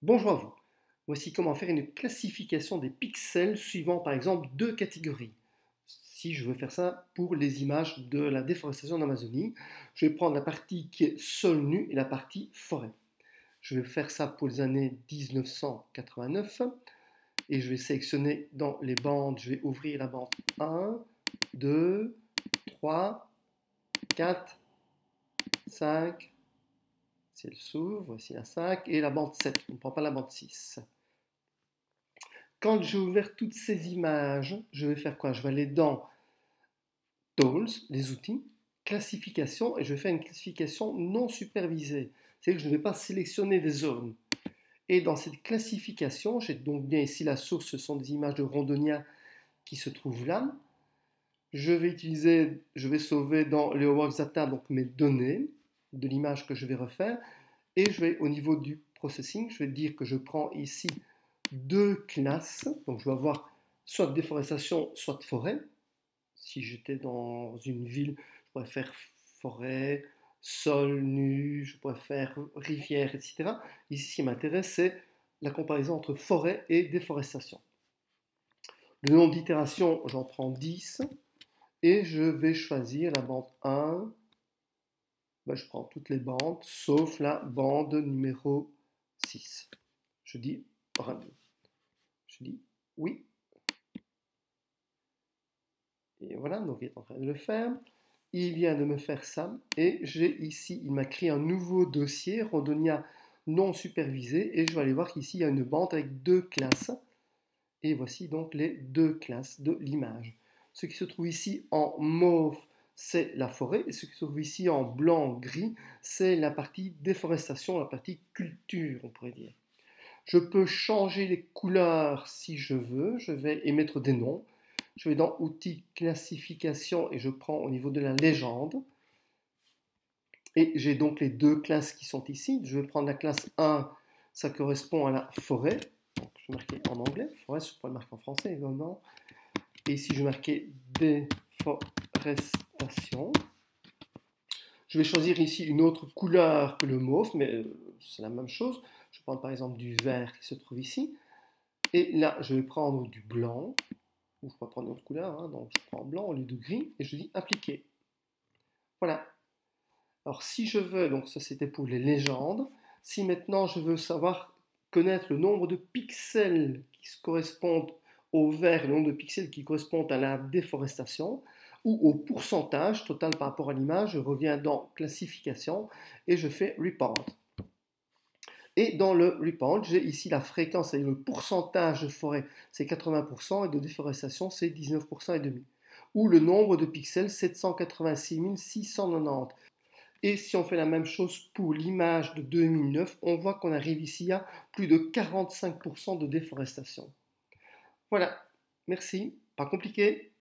Bonjour à vous. Voici comment faire une classification des pixels suivant par exemple deux catégories. Si je veux faire ça pour les images de la déforestation d'Amazonie, je vais prendre la partie qui est sol nu et la partie forêt. Je vais faire ça pour les années 1989 et je vais sélectionner dans les bandes, je vais ouvrir la bande 1, 2, 3, 4, 5, si elle s'ouvre, voici la 5, et la bande 7, on ne prend pas la bande 6. Quand j'ai ouvert toutes ces images, je vais faire quoi? Je vais aller dans Tools, les outils, classification, et je vais faire une classification non supervisée. C'est-à-dire que je ne vais pas sélectionner des zones. Et dans cette classification, j'ai donc bien ici la source, ce sont des images de Rondônia qui se trouvent là. Je vais sauver dans le Works Data donc mes données de l'image que je vais refaire. Et je vais au niveau du processing, je vais dire que je prends ici deux classes. Donc je vais avoir soit déforestation, soit forêt. Si j'étais dans une ville, je pourrais faire forêt, sol nu, je pourrais faire rivière, etc. Ici, ce qui m'intéresse, c'est la comparaison entre forêt et déforestation. Le nombre d'itérations, j'en prends 10. Et je vais choisir la bande 1. Je prends toutes les bandes, sauf la bande numéro 6. Je dis run. Je dis oui. Et voilà, donc il est en train de le faire. Il vient de me faire ça. Et j'ai ici, il m'a créé un nouveau dossier, Rondônia non supervisé. Et je vais aller voir qu'ici, il y a une bande avec deux classes. Et voici donc les deux classes de l'image. Ce qui se trouve ici en mauve, c'est la forêt. Et ce qui se trouve ici en blanc-gris, c'est la partie déforestation, la partie culture, on pourrait dire. Je peux changer les couleurs si je veux. Je vais émettre des noms. Je vais dans Outils, Classification et je prends au niveau de la légende. Et j'ai donc les deux classes qui sont ici. Je vais prendre la classe 1, ça correspond à la forêt. Donc, je vais marquer en anglais. Forêt, je pourrais le marquer en français évidemment. Et ici, je vais marquer déforestation. Je vais choisir ici une autre couleur que le mauve, mais c'est la même chose. Je vais prendre par exemple du vert qui se trouve ici. Et là, je vais prendre du blanc. Ou je peux prendre une autre couleur, hein, donc je prends blanc au lieu de gris. Et je dis appliquer. Voilà. Alors si je veux, donc ça c'était pour les légendes. Si maintenant je veux savoir connaître le nombre de pixels qui correspondent au vert, le nombre de pixels qui correspondent à la déforestation, ou au pourcentage total par rapport à l'image, je reviens dans classification et je fais report. Et dans le report, j'ai ici la fréquence, c'est-à-dire le pourcentage de forêt, c'est 80%, et de déforestation, c'est 19% et demi. Ou le nombre de pixels, 786 690. Et si on fait la même chose pour l'image de 2009, on voit qu'on arrive ici à plus de 45% de déforestation. Voilà, merci, pas compliqué.